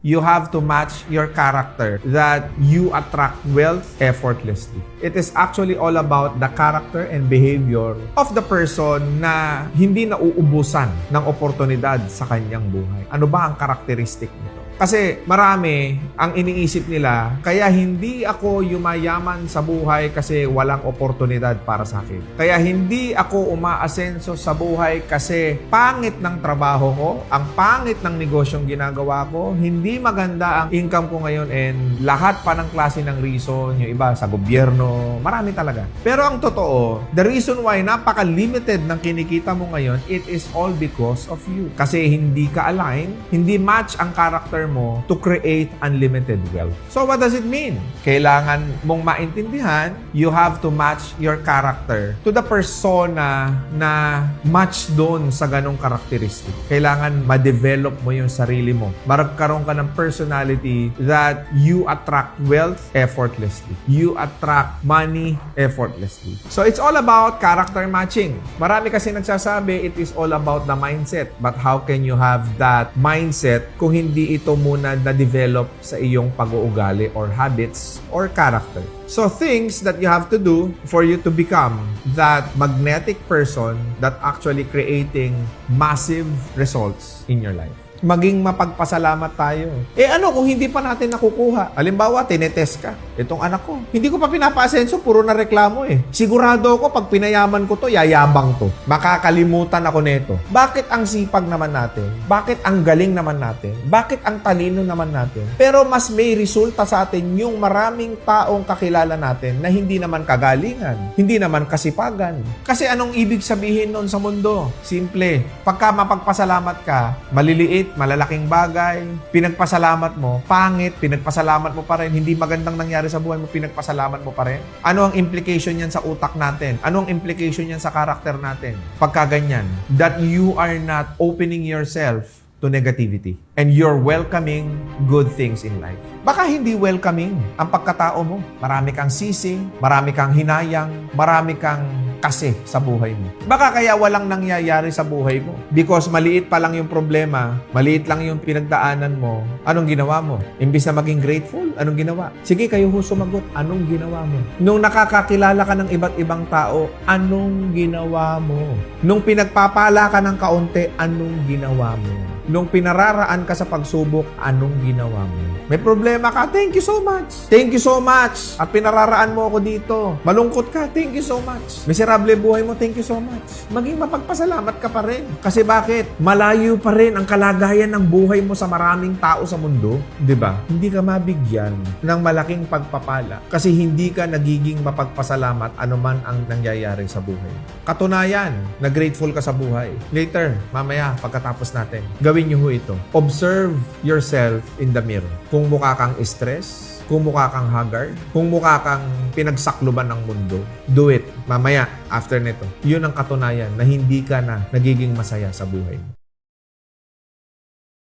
you have to match your character that you attract wealth effortlessly. It is actually all about the character and behavior of the person na hindi nauubusan ng oportunidad sa kanyang buhay. Ano ba ang karakteristik nito? Kasi marami ang iniisip nila, kaya hindi ako yumayaman sa buhay kasi walang oportunidad para sa akin. Kaya hindi ako umaasenso sa buhay kasi pangit ng trabaho ko, ang pangit ng negosyong ginagawa ko, hindi maganda ang income ko ngayon and lahat pa ng klase ng reason, yung iba sa gobyerno, marami talaga. Pero ang totoo, the reason why napaka-limited ng kinikita mo ngayon, it is all because of you. Kasi hindi ka align, hindi match ang character mo to create unlimited wealth. So what does it mean? Kailangan mong maintindihan, you have to match your character to the persona na match doon sa ganong karakteristik. Kailangan ma-develop mo yung sarili mo. Magkaroon ka ng personality that you attract wealth effortlessly. You attract money effortlessly. So it's all about character matching. Marami kasi nagsasabi, it is all about the mindset. But how can you have that mindset kung hindi ito muna na-develop sa iyong pag-uugali or habits or character? So things that you have to do for you to become that magnetic person that actually creating massive results in your life. Maging mapagpasalamat tayo. Ano kung hindi pa natin nakukuha? Halimbawa, tinetest ka. Itong anak ko, hindi ko pa pinapa-asenso, puro na reklamo eh. Sigurado ako, pag pinayaman ko to, yayabang to. Makakalimutan ako neto. Bakit ang sipag naman natin? Bakit ang galing naman natin? Bakit ang talino naman natin? Pero mas may resulta sa atin yung maraming taong kakilala natin na hindi naman kagalingan, hindi naman kasipagan. Kasi anong ibig sabihin nun sa mundo? Simple. Pagka mapagpasalamat ka, maliliit, malalaking bagay, pinagpasalamat mo, pangit, pinagpasalamat mo pa rin, hindi magandang nangyari sa buhay mo, pinagpasalamat mo pa rin. Ano ang implication yan sa utak natin? Ano ang implication yan sa karakter natin? Pagka ganyan, that you are not opening yourself to negativity and you're welcoming good things in life. Baka hindi welcoming ang pagkatao mo. Marami kang sisi, marami kang hinayang, marami kang kasi sa buhay mo. Baka kaya walang nangyayari sa buhay mo because maliit pa lang yung problema, maliit lang yung pinagdaanan mo. Anong ginawa mo? Imbis na maging grateful, anong ginawa? Sige, kayo ho sumagot. Anong ginawa mo? Nung nakakakilala ka ng iba't ibang tao, anong ginawa mo? Nung pinagpapala ka ng kaunti, anong ginawa mo? Nung pinararaan ka sa pagsubok, anong ginawa mo? May problema ka, thank you so much. Thank you so much. At pinararaan mo ako dito. Malungkot ka, thank you so much. Miserable buhay mo, thank you so much. Maging mapagpasalamat ka pa rin. Kasi bakit? Malayo pa rin ang kalagayan ng buhay mo sa maraming tao sa mundo. 'Di ba? Hindi ka mabigyan ng malaking pagpapala kasi hindi ka nagiging mapagpasalamat anuman ang nangyayari sa buhay. Katunayan, na grateful ka sa buhay. Later, mamaya, pagkatapos natin, gawin niyo ho ito. Observe yourself in the mirror. Kung mukha kang stress, kung mukha kang haggard, kung mukha kang pinagsakluban ng mundo, do it. Mamaya, after nito, yun ang katunayan na hindi ka na nagiging masaya sa buhay mo.